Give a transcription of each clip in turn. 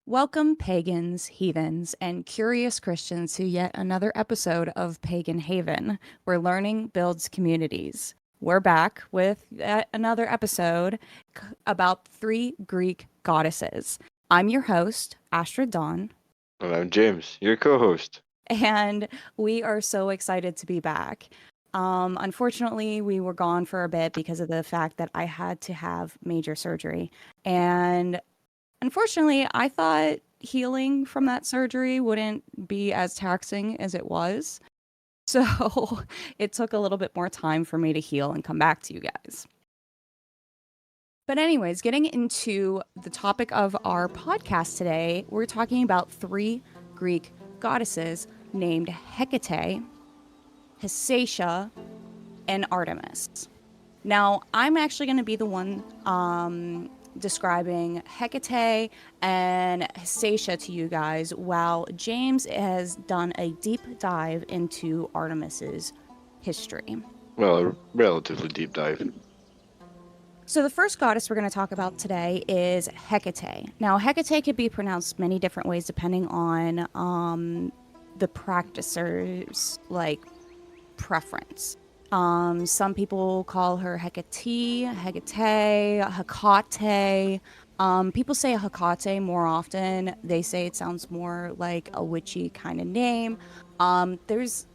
Welcome, pagans, heathens, and curious Christians to yet another episode of Pagan Haven, where learning builds communities. We're back with yet another episode about three Greek goddesses. I'm your host, Astrid Dawn, And I'm James, your co-host. and we are so excited to be back. Unfortunately, we were gone for a bit because of the fact that I had to have major surgery. And unfortunately, I thought healing from that surgery wouldn't be as taxing as it was. So it took a little bit more time for me to heal and come back to you guys. But, anyways, getting into the topic of our podcast today, we're talking about three Greek goddesses named Hecate, Hystacia, and Artemis. Now, I'm actually going to be the one describing Hecate and Hystacia to you guys, while James has done a deep dive into Artemis's history. Well, a relatively deep dive. So the first goddess we're going to talk about today is Hecate. Now, Hecate could be pronounced many different ways depending on the practicer's preference. Some people call her Hecate, Hecate. People say Hecate more often. They say it sounds more like a witchy kind of name. As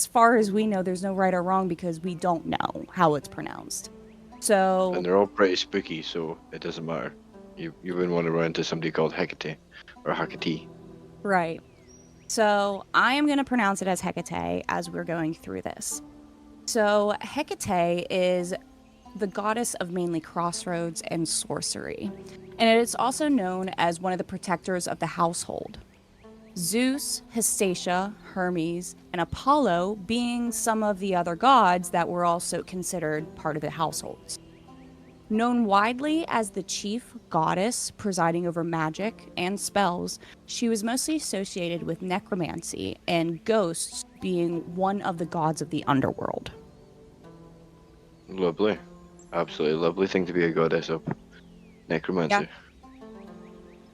far as we know, there's no right or wrong because we don't know how it's pronounced. So, And they're all pretty spooky, so it doesn't matter. You wouldn't want to run into somebody called Hecate or Hecate. right. So I am going to pronounce it as Hecate as we're going through this. So Hecate is the goddess of mainly crossroads and sorcery, and it is also known as one of the protectors of the household. Zeus, Hystacia, Hermes, and Apollo being some of the other gods that were also considered part of the households. Known widely as the chief goddess presiding over magic and spells, she was mostly associated with necromancy and ghosts being one of the gods of the underworld. Lovely. Absolutely lovely thing to be a goddess of. Necromancy.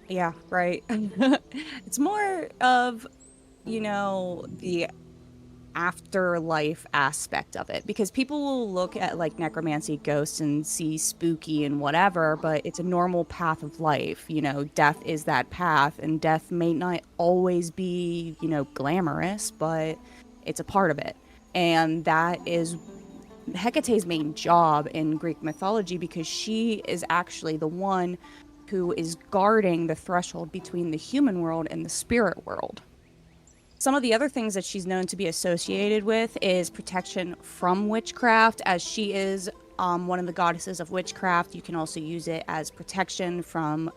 Yeah, right. It's more of, the afterlife aspect of it because people will look at necromancy ghosts and see spooky and whatever, but it's a normal path of life. Death is that path, and death may not always be glamorous, but it's a part of it. And that is Hecate's main job in Greek mythology because she is actually the one who is guarding the threshold between the human world and the spirit world. Some of the other things that she's known to be associated with is protection from witchcraft, as she is one of the goddesses of witchcraft. You can also use it as protection from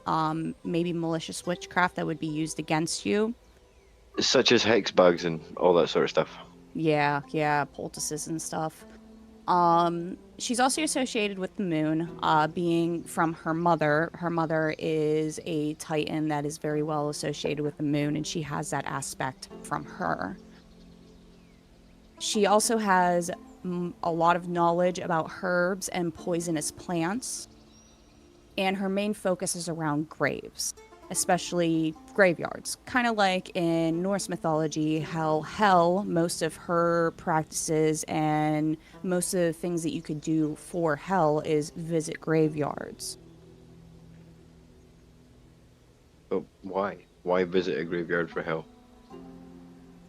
maybe malicious witchcraft that would be used against you. Such as hex bugs and all that sort of stuff. Yeah, poultices and stuff. She's also associated with the moon, being from her mother. Her mother is a titan that is very well associated with the moon, and she has that aspect from her. She also has a lot of knowledge about herbs and poisonous plants, and her main focus is around graves, especially graveyards. Kind of like in Norse mythology, how Hel, most of her practices and most of the things that you could do for Hel is visit graveyards. But why? Why visit a graveyard for hell?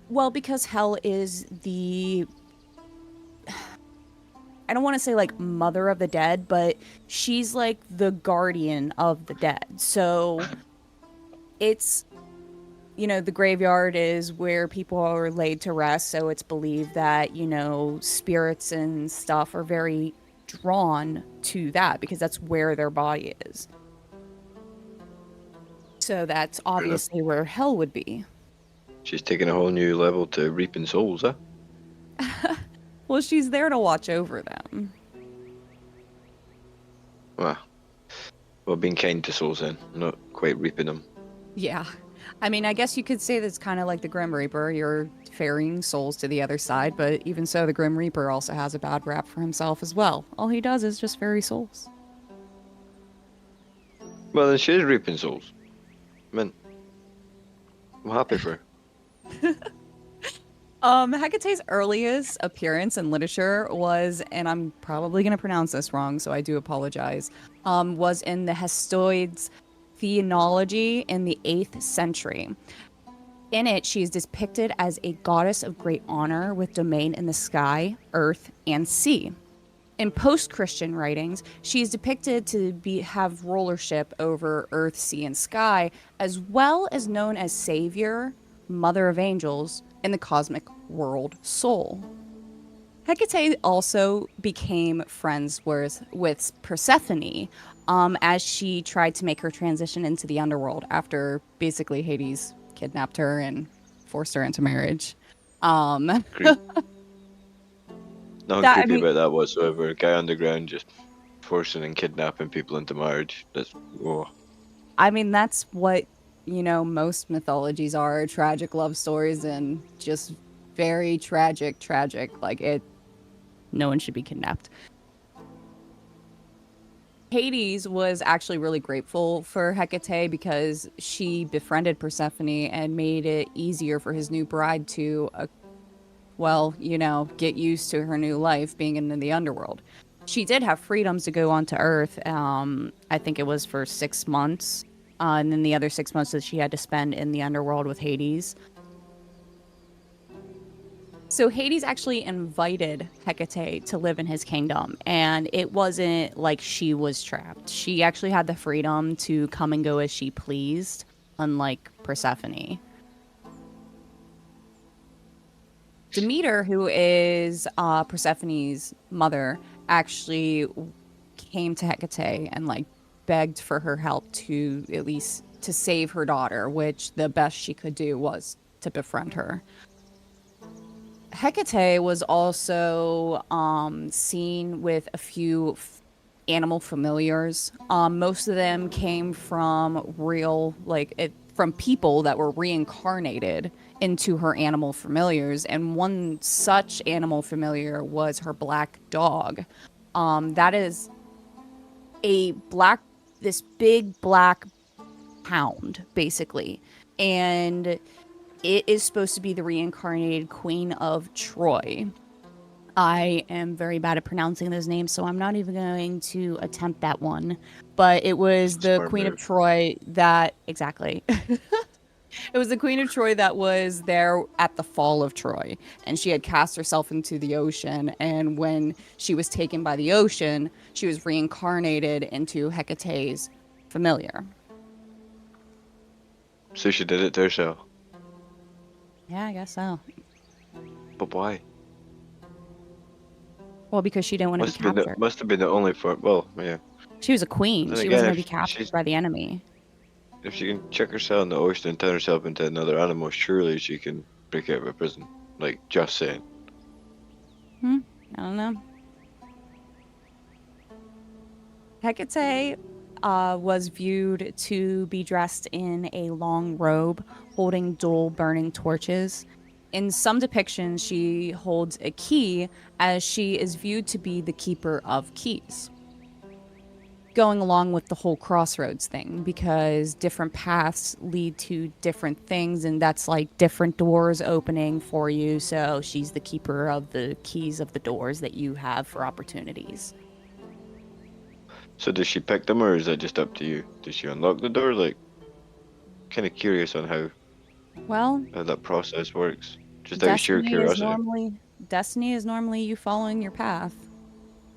Well, because Hel is I don't want to say mother of the dead, but she's like the guardian of the dead. So it's, the graveyard is where people are laid to rest. So it's believed that, spirits and stuff are very drawn to that because that's where their body is. So that's obviously where Hel would be. She's taking a whole new level to reaping souls, huh? Well, she's there to watch over them. Well, being kind to souls then, not quite reaping them. Yeah. I mean, I guess you could say that's kind of like the Grim Reaper. You're ferrying souls to the other side, but even so, the Grim Reaper also has a bad rap for himself as well. All he does is just ferry souls. Well, then she is reaping souls. mean, I'm happy for her. Hecate's earliest appearance in literature was, and I'm probably going to pronounce this wrong, so I do apologize, was in the Hestoids Theology in the 8th century. In it, she is depicted as a goddess of great honor with domain in the sky, earth, and sea. In post-Christian writings, she is depicted to have rulership over earth, sea, and sky, as well as known as savior, mother of angels, and the cosmic world soul. Hecate also became friends with Persephone as she tried to make her transition into the underworld after basically Hades kidnapped her and forced her into marriage. Um, Creep. Nothing that I creepy mean, about that whatsoever. A guy underground just forcing and kidnapping people into marriage. That's oh, that's what, most mythologies are, tragic love stories and just very tragic. Like no one should be kidnapped. Hades was actually really grateful for Hecate because she befriended Persephone and made it easier for his new bride to, get used to her new life being in the underworld. She did have freedoms to go onto Earth. I think it was for 6 months. And then the other 6 months that she had to spend in the underworld with Hades. So Hades actually invited Hecate to live in his kingdom, and it wasn't like she was trapped. She actually had the freedom to come and go as she pleased, unlike Persephone. Demeter, who is Persephone's mother, actually came to Hecate and begged for her help to at least to save her daughter, which the best she could do was to befriend her. Hecate was also seen with a few animal familiars. Most of them came from from people that were reincarnated into her animal familiars, and one such animal familiar was her black dog. That is a black, this big black hound, basically, and it is supposed to be the reincarnated queen of Troy. I am very bad at pronouncing those names, so I'm not even going to attempt that one. But it was the smart Queen of move. Troy that, exactly. It was the Queen of Troy that was there at the fall of Troy. And she had cast herself into the ocean. And when she was taken by the ocean, she was reincarnated into Hecate's familiar. So she did it to herself. Yeah, I guess so. But why? Well, because she didn't want to be captured. Must have been the only for well, yeah. She was a queen. Then She again, wasn't going to be captured by the enemy. if she can check herself in the ocean and turn herself into another animal, surely she can break out of a prison. Like just saying. I don't know. Hecate was viewed to be dressed in a long robe, holding dual burning torches. In some depictions, she holds a key, as she is viewed to be the keeper of keys. Going along with the whole crossroads thing, because different paths lead to different things, and that's like different doors opening for you. So she's the keeper of the keys of the doors that you have for opportunities. So does she pick them, or is that just up to you? Does she unlock the door? Like, kind of curious on Well, how that process works. Just out of sheer Destiny is curiosity. normally destiny is normally you following your path.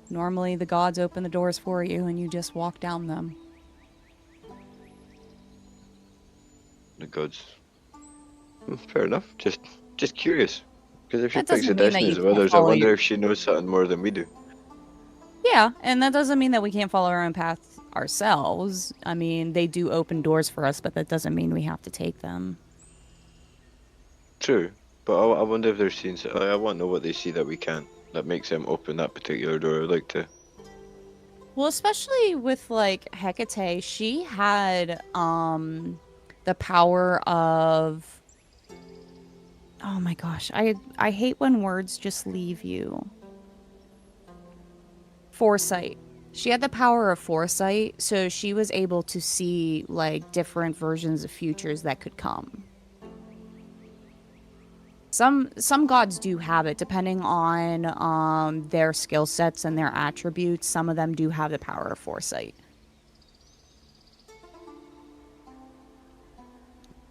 Normally the gods open the doors for you and you just walk down them. The gods. Fair enough. Just curious. Because if she That picks the doesn't mean that you destinies of can't others, I follow your wonder if she knows something more than we do. Yeah, and that doesn't mean that we can't follow our own path ourselves. I mean, they do open doors for us, but that doesn't mean we have to take them. True. But I wonder if they're seeing. I want to know what they see that we can't. That makes them open that particular door. I'd like to. Well, especially with Hecate, she had the power of, oh my gosh, I hate when words just leave you. Foresight. She had the power of foresight, so she was able to see like different versions of futures that could come. Some gods do have it, depending on their skill sets and their attributes. Some of them do have the power of foresight.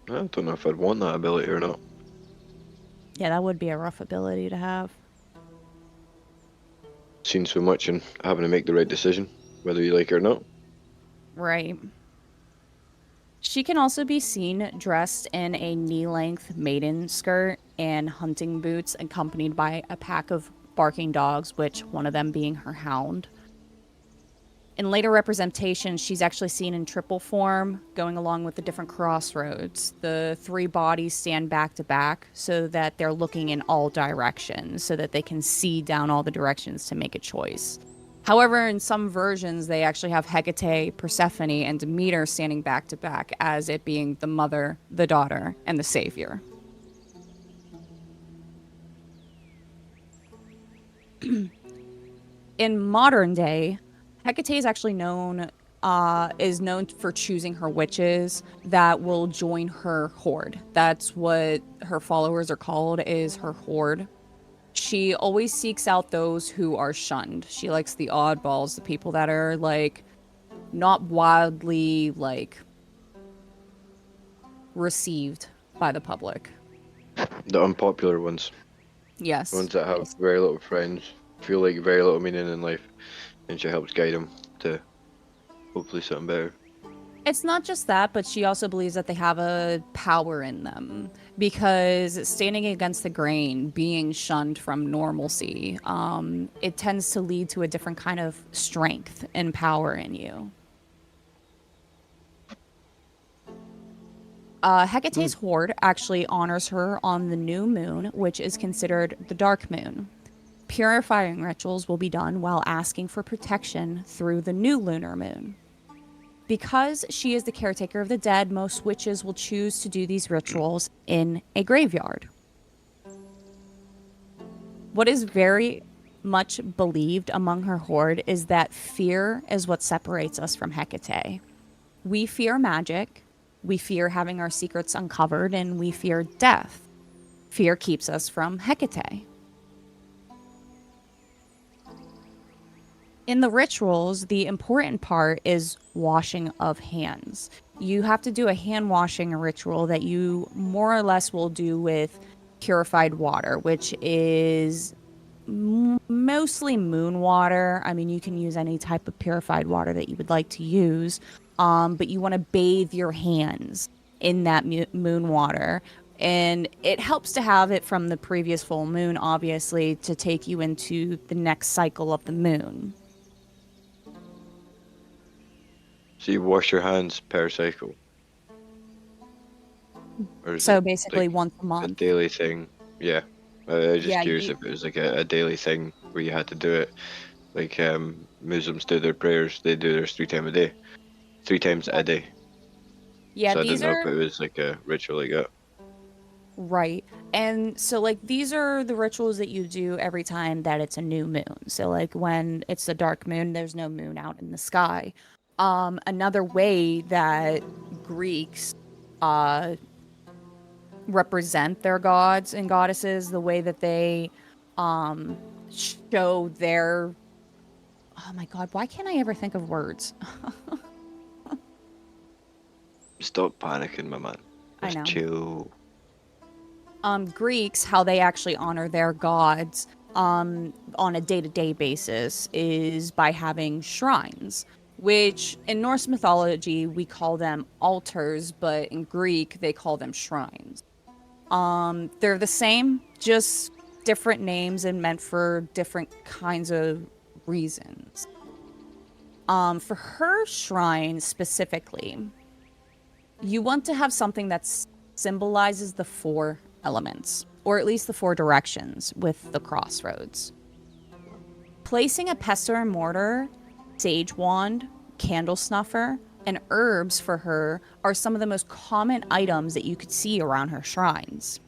I don't know if I'd want that ability or not. Yeah, that would be a rough ability to have. Seen so much and having to make the right decision, whether you like it or not. Right. She can also be seen dressed in a knee-length maiden skirt and hunting boots, accompanied by a pack of barking dogs, which one of them being her hound. In later representations, she's actually seen in triple form, going along with the different crossroads. The three bodies stand back to back so that they're looking in all directions, so that they can see down all the directions to make a choice. However, in some versions, they actually have Hecate, Persephone, and Demeter standing back to back, as it being the mother, the daughter, and the savior. In modern day, Hecate is actually known for choosing her witches that will join her horde. That's what her followers are called, is her horde. She always seeks out those who are shunned. She likes the oddballs, the people that are like not wildly like received by the public. The unpopular ones, the Yes. ones that have very little friends, feel like very little meaning in life, and she helps guide them to hopefully something better. It's not just that, but she also believes that they have a power in them because standing against the grain, being shunned from normalcy, it tends to lead to a different kind of strength and power in you. Hmm. Hecate's horde actually honors her on the new moon, which is considered the dark moon. Purifying rituals will be done while asking for protection through the new lunar moon. Because she is the caretaker of the dead, most witches will choose to do these rituals in a graveyard. What is very much believed among her horde is that fear is what separates us from Hecate. We fear magic, we fear having our secrets uncovered, and we fear death. Fear keeps us from Hecate. In the rituals, the important part is washing of hands. You have to do a hand washing ritual that you more or less will do with purified water, which is mostly moon water. I mean, you can use any type of purified water that you would like to use, but you want to bathe your hands in that moon water. And it helps to have it from the previous full moon, obviously, to take you into the next cycle of the moon. So you wash your hands per cycle, or is So it basically, like once a a month. daily thing? Yeah, I was just Yeah, curious you. if it was like a daily thing where you had to do it. Like Muslims do their prayers, they do theirs 3 times a day, 3 times a day. Yeah, So I these didn't know if are it was like a ritual like that. right. And so, like, these are the rituals that you do every time that it's a new moon. So, like, when it's a dark moon, there's no moon out in the sky. Another way that Greeks uh, represent their gods and goddesses, the way that they um, show their. Oh my God, why can't I ever think of words? Stop panicking, my man. I Just know. chill. Greeks, how they actually honor their gods on a day to day basis is by having shrines, which in Norse mythology we call them altars, but in Greek they call them shrines. They're the same, just different names and meant for different kinds of reasons. For her shrine specifically, you want to have something that symbolizes the four elements, or at least the four directions with the crossroads. Placing a pestle and mortar, sage wand, candle snuffer, and herbs for her are some of the most common items that you could see around her shrines.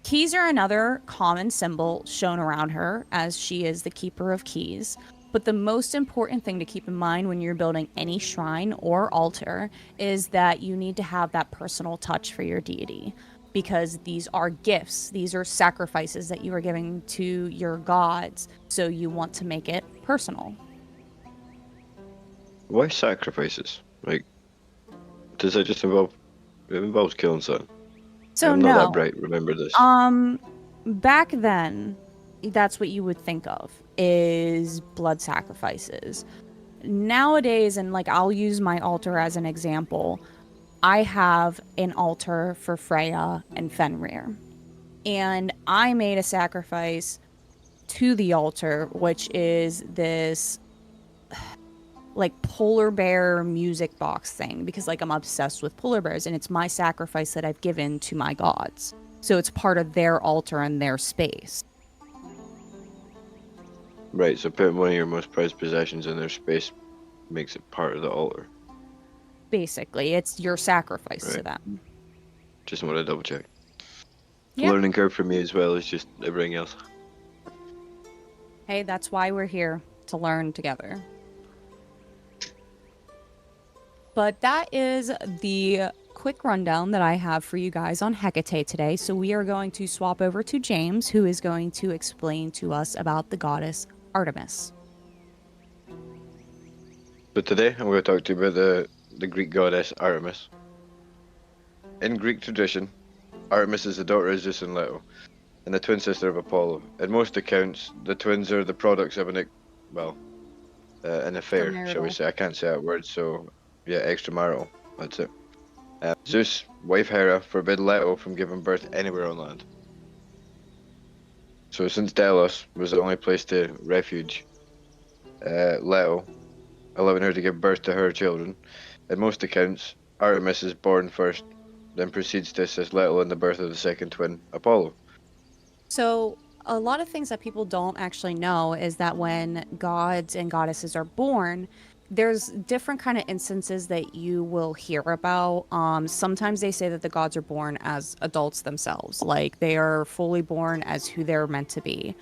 Keys are another common symbol shown around her, as she is the keeper of keys. But the most important thing to keep in mind when you're building any shrine or altar is that you need to have that personal touch for your deity, because these are gifts, these are sacrifices that you are giving to your gods. So you want to make it personal. Why sacrifices? Like, does that just involve? It involves killing something. So I'm not that no, bright. Remember this. um, back then, that's what you would think of is blood sacrifices. Nowadays, and like I'll use my altar as an example, I have an altar for Freya and Fenrir. And I made a sacrifice to the altar, which is this like polar bear music box thing, because like I'm obsessed with polar bears and it's my sacrifice that I've given to my gods. So it's part of their altar and their space. Right. So putting one of your most prized possessions in their space makes it part of the altar. Basically, it's your sacrifice to Right. them. Just want to double check. Yep. Learning curve for me as well as just everything else. Hey, that's why we're here to learn together. But that is the quick rundown that I have for you guys on Hecate today. So we are going to swap over to James, who is going to explain to us about the goddess Artemis. So today I'm going to talk to you about the Greek goddess Artemis. In Greek tradition, Artemis is the daughter of Zeus and Leto, and the twin sister of Apollo. In most accounts, the twins are the products of an affair, shall we Extramarital. say? I can't say that word, so yeah, extramarital. That's it. Zeus' wife Hera forbid Leto from giving birth anywhere on land. So since Delos was the only place to refuge Leto, allowing her to give birth to her children, in most accounts, Artemis is born first, then proceeds to assist Leto in the birth of the second twin, Apollo. So, a lot of things that people don't actually know is that when gods and goddesses are born, there's different kind of instances that you will hear about. Sometimes they say that the gods are born as adults themselves, like they are fully born as who they're meant to be.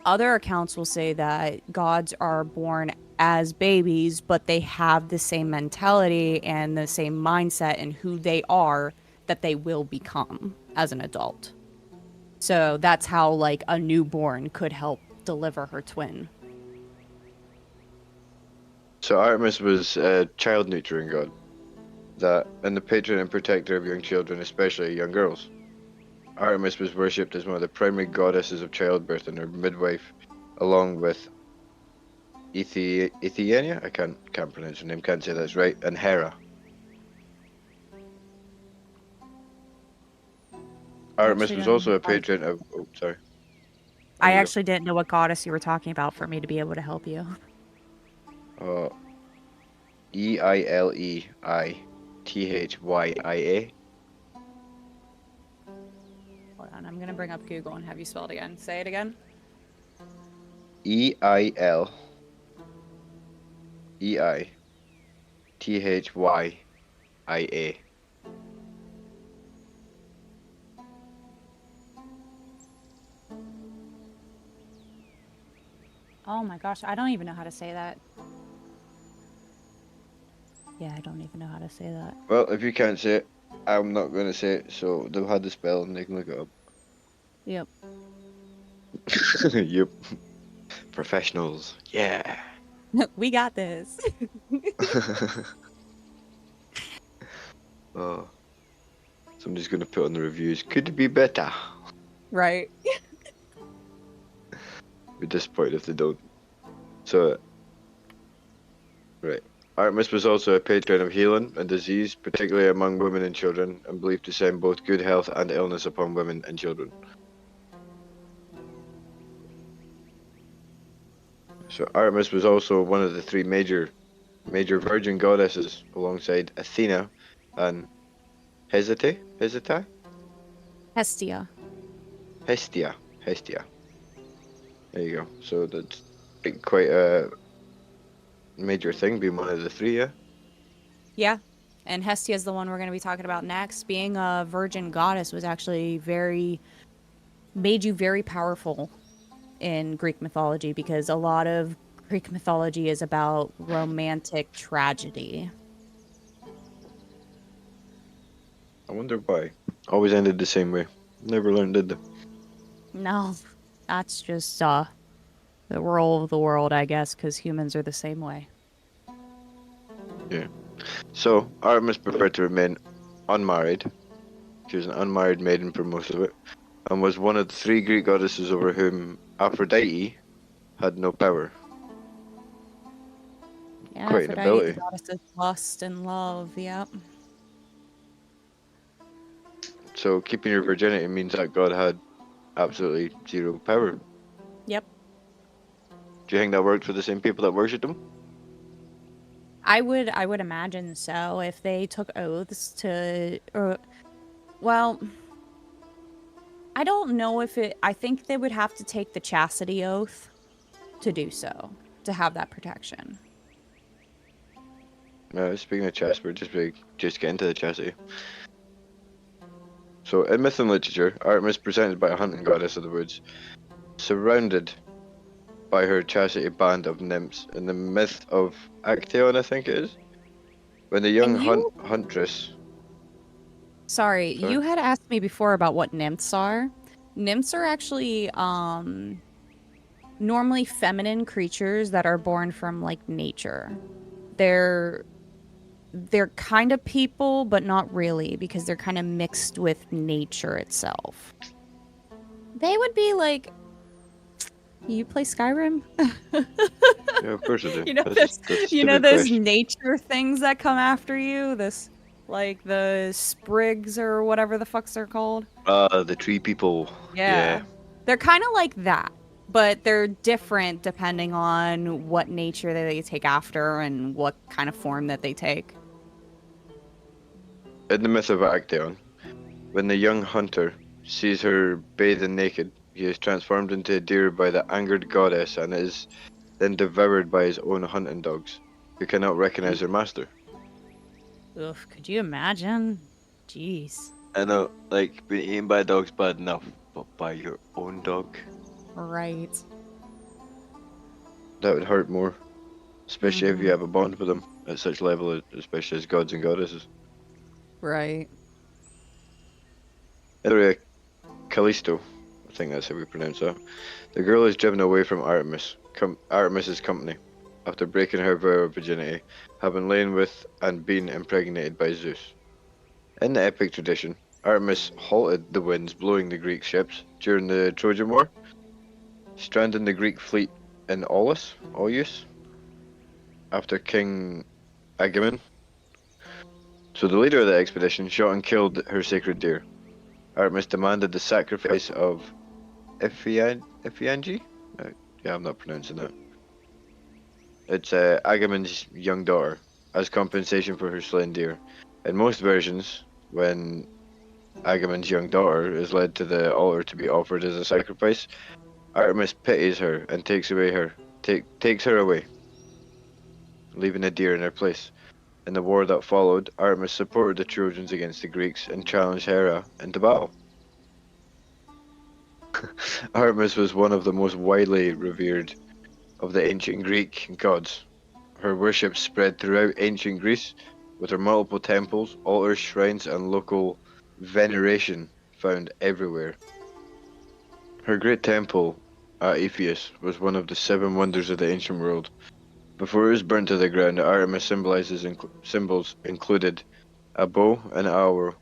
Other accounts will say that gods are born as babies, but they have the same mentality and the same mindset and who they are that they will become as an adult. So that's how like a newborn could help deliver her twin. So Artemis was a child nurturing god, and the patron and protector of young children, especially young girls. Artemis was worshipped as one of the primary goddesses of childbirth and her midwife, along with Iphigenia. I can't pronounce her name. Can't say that's right. And Hera. I Artemis actually was don't know also a what patron of. Oh, sorry. I There you actually didn't know what goddess you were talking about for me to be able to help you. go. Eileithya. Hold on, I'm gonna bring up Google and have you spell it again. Say it again. Eileithya. Oh my gosh, I don't even know how to say that. Yeah, I don't even know how to say that. Well, if you can't say it, I'm not going to say it, so they'll have the spell and they can look it up. Yep. Yep. Professionals. Yeah. We got this. Oh, somebody's going to put on the reviews. Could it be better? Right. Be disappointed if they don't. So, right. Artemis was also a patron of healing and disease, particularly among women and children, and believed to send both good health and illness upon women and children. So Artemis was also one of the three major virgin goddesses alongside Athena and Hestia? Hestia. Hestia. There you go. So that's quite a major thing, being one of the three, yeah? Yeah. And Hestia is the one we're going to be talking about next. Being a virgin goddess was actually made you very powerful in Greek mythology, because a lot of Greek mythology is about romantic tragedy. I wonder why. Always ended the same way. Never learned, did they? No, that's just the role of the world, I guess, because humans are the same way. Yeah. So, Artemis preferred to remain unmarried. She was an unmarried maiden for most of it, and was one of the three Greek goddesses over whom Aphrodite had no power. Yeah, Quite an Aphrodite, the ability. goddess of lust and love. Yep. So, keeping your virginity means that God had absolutely zero power. Yep. Do you think that worked for the same people that worshipped him? I would imagine so if they took oaths to or well, I don't know if it I think they would have to take the chastity oath to do so, to have that protection. Speaking of chess, we're just get into the chastity. So, in myth and literature, Artemis presented by a hunting goddess of the woods, surrounded by her chastity band of nymphs. In the myth of Actaeon, I think it is, when the young And you huntress, sorry, sorry, you had asked me before about what nymphs are. Nymphs are actually normally feminine creatures that are born from like nature. They're they're kind of people, but not really because they're kind of mixed with nature itself. They would be like, you play Skyrim? yeah, of course I do. You know That's those, that's a you know stupid those question. nature things that come after you. This, like the sprigs or whatever the fucks they're called. The tree people, yeah. Yeah, they're kind of like that, but they're different depending on what nature that they take after and what kind of form that they take. In the myth of Actaeon, when the young hunter sees her bathing naked, he is transformed into a deer by the angered goddess and is then devoured by his own hunting dogs, who cannot recognize their master. Ugh, could you imagine? Jeez. I know, like, being eaten by a dog's bad enough, but by your own dog, Right. that would hurt more, especially if you Mm-hmm. have a bond with them at such level, especially as gods and goddesses. Right. Anyway, Callisto, I think that's how we pronounce that. The girl is driven away from Artemis's company after breaking her vow of virginity, having lain with and been impregnated by Zeus. In the epic tradition, Artemis halted the winds blowing the Greek ships during the Trojan War, stranding the Greek fleet in Aulis, after King Agamemnon. So the leader of the expedition shot and killed her sacred deer. Artemis demanded the sacrifice of Iphiangi? Yeah, I'm not pronouncing that. It's Agamemnon's young daughter, as compensation for her slain deer. In most versions, when Agamemnon's young daughter is led to the altar to be offered as a sacrifice, Artemis pities her and takes her away, leaving a deer in her place. In the war that followed, Artemis supported the Trojans against the Greeks and challenged Hera into battle. Artemis was one of the most widely revered of the ancient Greek gods. Her worship spread throughout ancient Greece, with her multiple temples, altars, shrines, and local veneration found everywhere. Her great temple at Ephesus was one of the seven wonders of the ancient world. Before it was burnt to the ground, Artemis symbols included a bow, an arrow,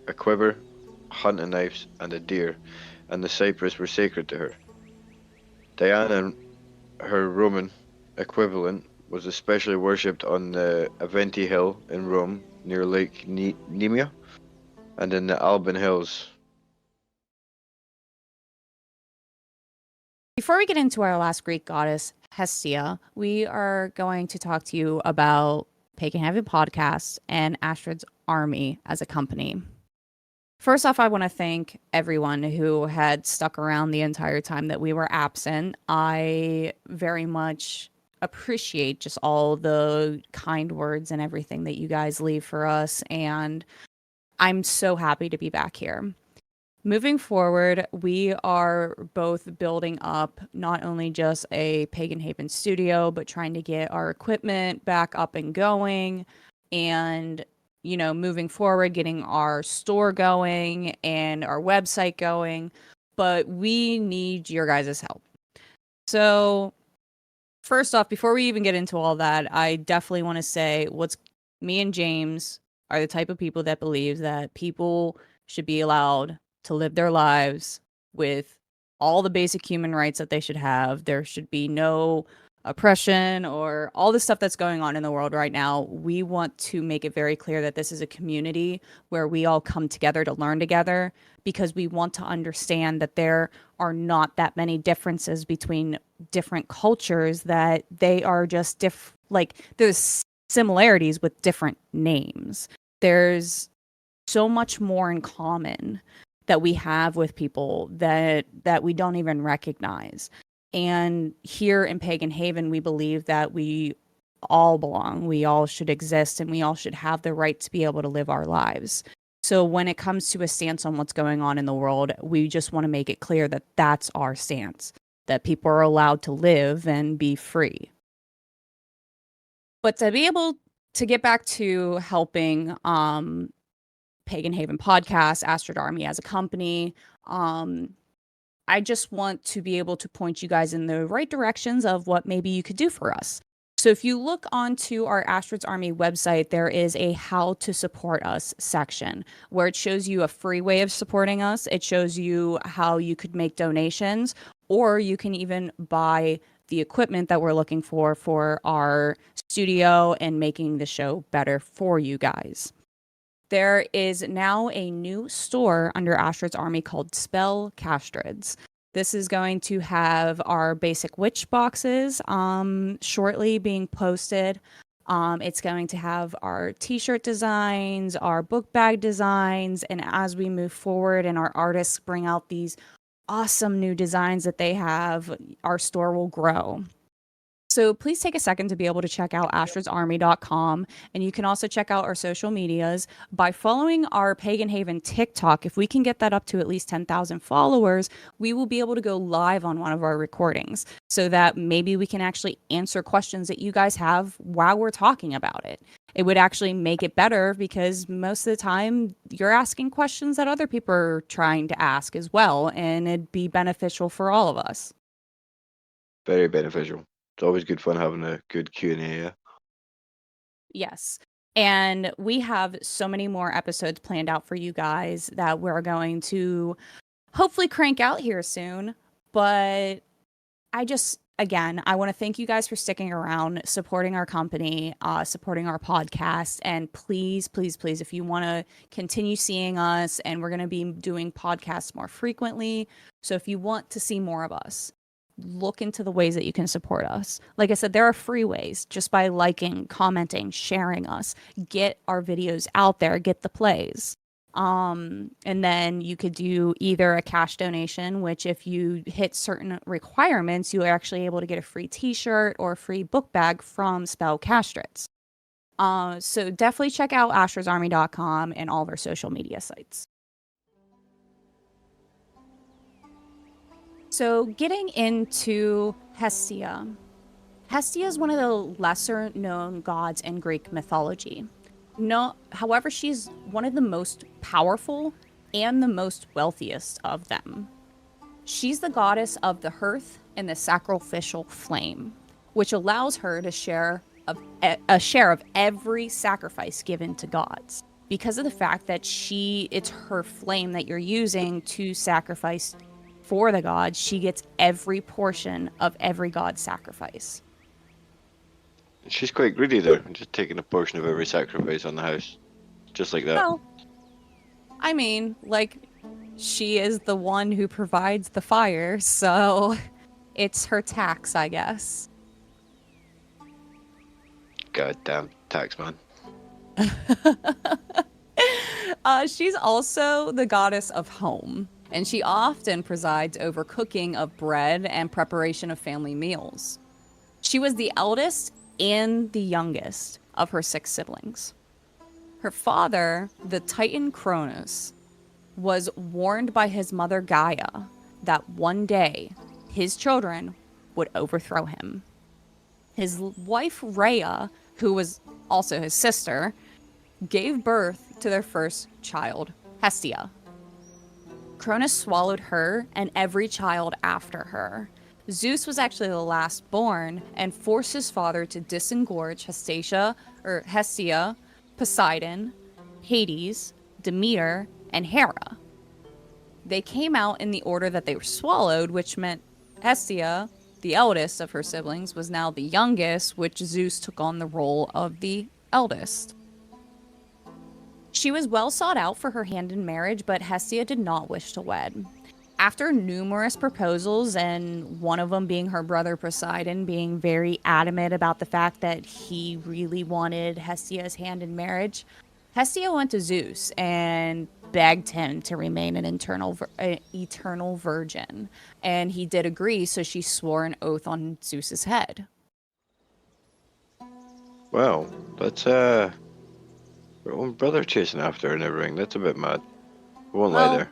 a quiver, hunting knives, and a deer, and the cypress were sacred to her. Diana, her Roman equivalent, was especially worshipped on the Aventi Hill in Rome near Lake Nemea and in the Alban Hills. Before we get into our last Greek goddess, Hestia, we are going to talk to you about Pagan Heaven Podcast and Astrid's Army as a company. First off, I want to thank everyone who had stuck around the entire time that we were absent. I very much appreciate just all the kind words and everything that you guys leave for us. And I'm so happy to be back here. Moving forward, we are both building up not only just a Pagan Haven studio, but trying to get our equipment back up and going. And, moving forward, getting our store going and our website going. But we need your guys' help. So, first off, before we even get into all that, I definitely want to say me and James are the type of people that believes that people should be allowed to live their lives with all the basic human rights that they should have. There should be no oppression or all the stuff that's going on in the world right now. We want to make it very clear that this is a community where we all come together to learn together because we want to understand that there are not that many differences between different cultures, that they are just like there's similarities with different names. There's so much more in common that we have with people that we don't even recognize. And here in Pagan Haven, we believe that we all belong, we all should exist, and we all should have the right to be able to live our lives. So when it comes to a stance on what's going on in the world, we just want to make it clear that that's our stance, that people are allowed to live and be free. But to be able to get back to helping Pagan Haven podcast, Astrid Army as a company, I just want to be able to point you guys in the right directions of what maybe you could do for us. So if you look onto our Astrid's Army website, there is a how to support us section where it shows you a free way of supporting us. It shows you how you could make donations, or you can even buy the equipment that we're looking for our studio and making the show better for you guys. There is now a new store under Astrid's Army called Spell Castrids. This is going to have our basic witch boxes shortly being posted. It's going to have our t-shirt designs, our book bag designs, and as we move forward and our artists bring out these awesome new designs that they have, our store will grow. So please take a second to be able to check out astradsarmy.com. And you can also check out our social medias by following our Pagan Haven TikTok. If we can get that up to at least 10,000 followers, we will be able to go live on one of our recordings so that maybe we can actually answer questions that you guys have while we're talking about it. It would actually make it better because most of the time you're asking questions that other people are trying to ask as well. And it'd be beneficial for all of us. Very beneficial. It's always good fun having a good Q&A, yeah. Yes. And we have so many more episodes planned out for you guys that we're going to hopefully crank out here soon. But again, I want to thank you guys for sticking around, supporting our company, supporting our podcast. And please, please, please, if you want to continue seeing us, and we're going to be doing podcasts more frequently. So if you want to see more of us, look into the ways that you can support us. Like I said, there are free ways just by liking, commenting, sharing us, get our videos out there, get the plays. And then you could do either a cash donation, which if you hit certain requirements, you are actually able to get a free t-shirt or a free book bag from Spell Castrits. So definitely check out astradsarmy.com and all of our social media sites. So getting into Hestia. Hestia is one of the lesser known gods in Greek mythology. No, however, she's one of the most powerful and the most wealthiest of them. She's the goddess of the hearth and the sacrificial flame, which allows her to share a share of every sacrifice given to gods. Because of the fact that it's her flame that you're using to sacrifice for the gods, she gets every portion of every god's sacrifice. She's quite greedy there, just taking a portion of every sacrifice on the house. Just like that. Well, I mean, like, she is the one who provides the fire, so it's her tax, I guess. Goddamn tax man. She's also the goddess of home, and she often presides over cooking of bread and preparation of family meals. She was the eldest and the youngest of her 6 siblings. Her father, the Titan Cronus, was warned by his mother Gaia that one day his children would overthrow him. His wife Rhea, who was also his sister, gave birth to their first child, Hestia. Cronus swallowed her and every child after her. Zeus was actually the last born and forced his father to disengorge Hestia, Poseidon, Hades, Demeter, and Hera. They came out in the order that they were swallowed, which meant Hestia, the eldest of her siblings, was now the youngest, which Zeus took on the role of the eldest. She was well sought out for her hand in marriage, but Hestia did not wish to wed. After numerous proposals, and one of them being her brother Poseidon being very adamant about the fact that he really wanted Hestia's hand in marriage, Hestia went to Zeus and begged him to remain an eternal virgin. And he did agree, so she swore an oath on Zeus's head. Well, that's her own brother chasing after her and everything. That's a bit mad. I won't lie Well, there.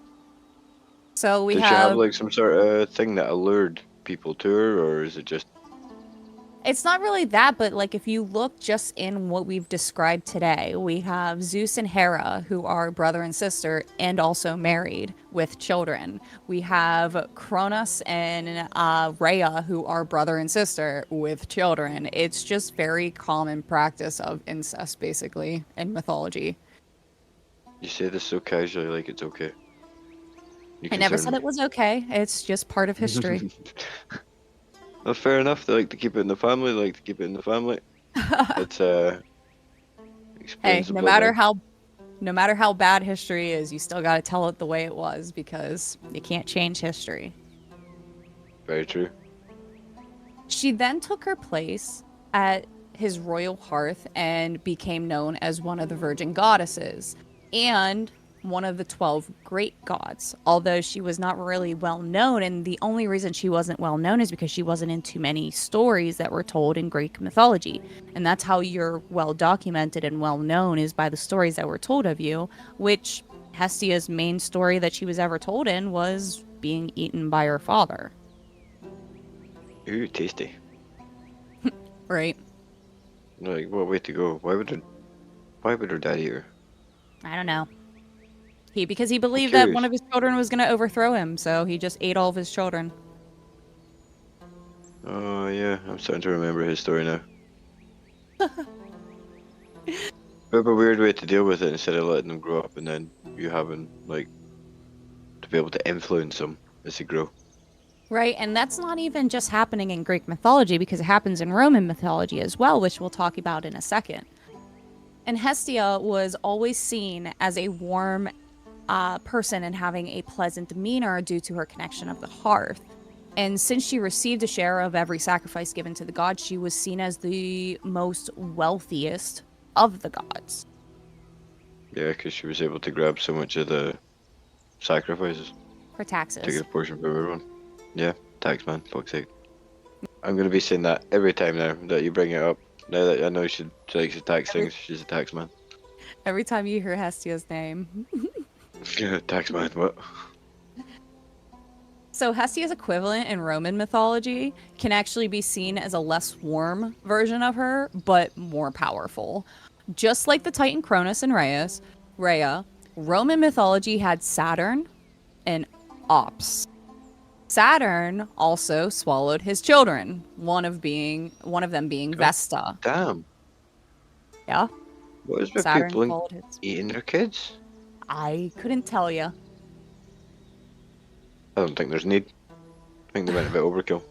so we Did she have have like some sort of thing that allured people to her, or is it just It's not really that, but like if you look just in what we've described today, we have Zeus and Hera, who are brother and sister and also married with children. We have Cronus and Rhea, who are brother and sister with children. It's just very common practice of incest, basically, in mythology. you say this so casually like it's okay? You I never concern said me. it was okay. It's just part of history. Well, fair enough. They like to keep it in the family. They like to keep it in the family. It's Hey, explains the bloodline. no matter how bad history is, you still got to tell it the way it was because you can't change history. Very true. She then took her place at his royal hearth and became known as one of the virgin goddesses and one of the 12 great gods. Although she was not really well known, and the only reason she wasn't well known is because she wasn't in too many stories that were told in Greek mythology. And that's how you're well documented and well known, is by the stories that were told of you, which Hestia's main story that she was ever told in was being eaten by her father. Ooh, tasty. Right? Like, what way to go? Why would her dad eat her? I don't know. Because he I'm believed that one curious. of his children was going to overthrow him, so he just ate all of his children. Oh yeah, I'm starting to remember his story now. Bit of a weird way to deal with it instead of letting them grow up and then you having like to be able to influence them as they grow. Right, and that's not even just happening in Greek mythology because it happens in Roman mythology as well, which we'll talk about in a second. And Hestia was always seen as a warm person and having a pleasant demeanor due to her connection of the hearth. And since she received a share of every sacrifice given to the gods, she was seen as the most wealthiest of the gods. Yeah, because she was able to grab so much of the sacrifices, For take taxes. a portion from everyone. Yeah, tax man, fuck's sake. I'm gonna be saying that every time now that you bring it up. Now that I know she likes to tax Every, things, she's a tax man. every time you hear Hestia's name. Yeah, tax man, what? So Hestia's equivalent in Roman mythology can actually be seen as a less warm version of her, but more powerful. Just like the Titan Cronus and Rhea, Roman mythology had Saturn and Ops. Saturn also swallowed his children, one of them being God Vesta. damn. Yeah, What is with Saturn people swallowed his. eating their kids? I couldn't tell you. I don't think there's need. I think they went a bit overkill.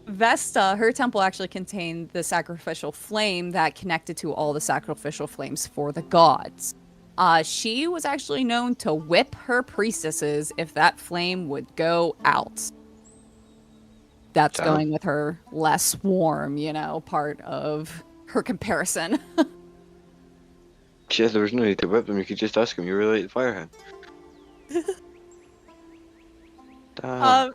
Vesta, her temple actually contained the sacrificial flame that connected to all the sacrificial flames for the gods. She was actually known to whip her priestesses if that flame would go out. That's Damn. going with her less warm, part of her comparison. Yeah, there was no need to whip them. You could just ask them. You were like the fire hand. Damn.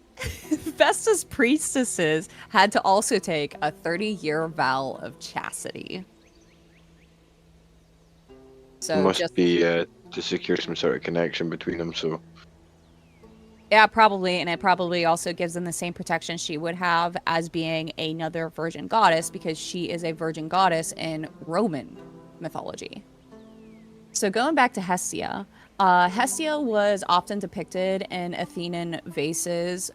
Vesta's priestesses had to also take a 30-year vow of chastity. So Must just be to secure some sort of connection between them. So Yeah, probably. And it probably also gives them the same protection she would have as being another virgin goddess, because she is a virgin goddess in Roman mythology. So going back to Hestia, Hestia was often depicted in Athenian vases,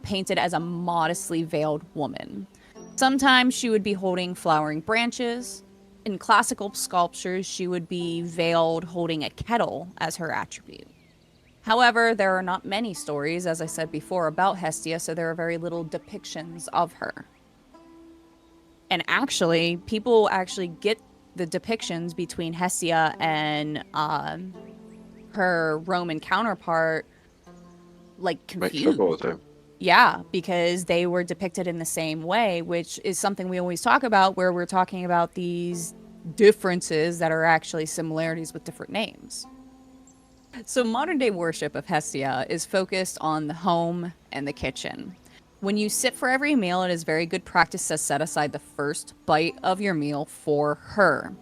painted as a modestly veiled woman. Sometimes she would be holding flowering branches. In classical sculptures, she would be veiled holding a kettle as her attribute. However, there are not many stories, as I said before, about Hestia, so there are very little depictions of her. And actually, people actually get the depictions between Hestia and her Roman counterpart like mixed up all confused. the time. Yeah, because they were depicted in the same way, which is something we always talk about, where we're talking about these differences that are actually similarities with different names. So, modern day worship of Hestia is focused on the home and the kitchen. When you sit for every meal, it is very good practice to set aside the first bite of your meal for her.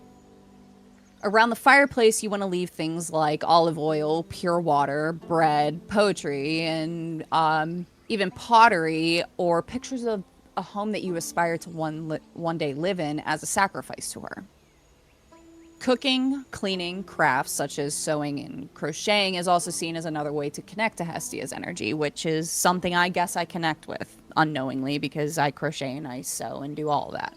Around the fireplace, you want to leave things like olive oil, pure water, bread, poetry, and even pottery or pictures of a home that you aspire to one day live in as a sacrifice to her. Cooking, cleaning, crafts such as sewing and crocheting is also seen as another way to connect to Hestia's energy, which is something I guess I connect with unknowingly because I crochet and I sew and do all of that.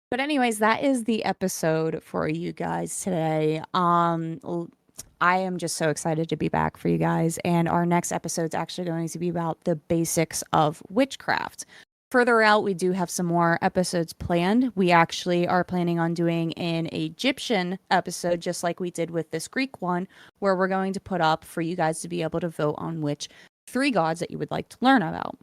But anyways, that is the episode for you guys today. I am just so excited to be back for you guys, and our next episode is actually going to be about the basics of witchcraft. Further out, we do have some more episodes planned. We actually are planning on doing an Egyptian episode, just like we did with this Greek one, where we're going to put up for you guys to be able to vote on which 3 gods that you would like to learn about.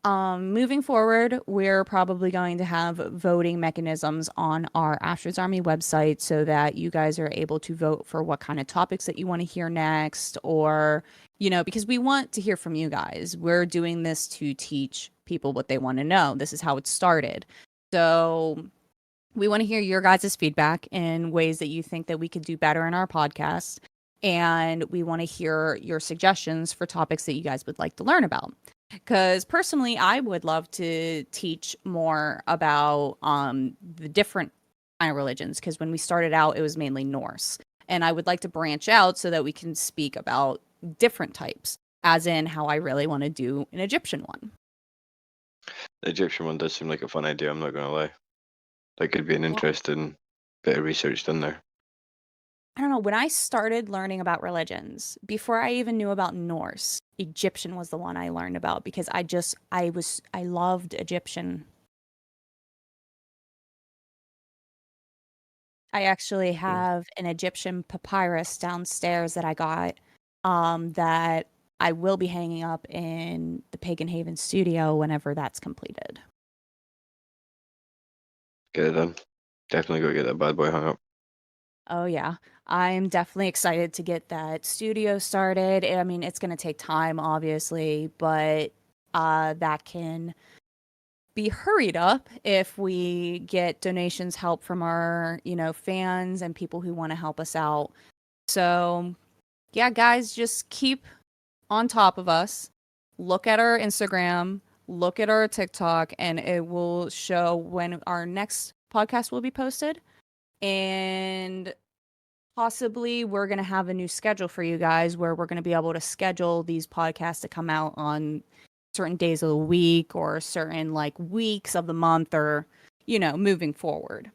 Moving forward, we're probably going to have voting mechanisms on our Ashes Army website so that you guys are able to vote for what kind of topics that you want to hear next, or, because we want to hear from you guys. We're doing this to teach people what they want to know. This is how it started. So we want to hear your guys' feedback in ways that you think that we could do better in our podcast. And we want to hear your suggestions for topics that you guys would like to learn about. Because personally, I would love to teach more about the different kind of religions. Because when we started out, it was mainly Norse. And I would like to branch out so that we can speak about different types, as in how I really want to do an Egyptian one. The Egyptian one does seem like a fun idea. I'm not gonna lie. That could be an Well, interesting bit of research done there. I don't know. When I started learning about religions, before I even knew about Norse, Egyptian was the one I learned about because I loved Egyptian. I actually Mm. have an Egyptian papyrus downstairs that I got, that I will be hanging up in the Pagan Haven studio whenever that's completed. Get it done. Definitely go get that bad boy hung up. Oh yeah. I'm definitely excited to get that studio started. I mean, it's going to take time obviously, but that can be hurried up if we get donations help from our, fans and people who want to help us out. So, yeah, guys, just keep on top of us. Look at our Instagram, look at our TikTok, and it will show when our next podcast will be posted. And possibly we're going to have a new schedule for you guys where we're going to be able to schedule these podcasts to come out on certain days of the week or certain like weeks of the month or, moving forward.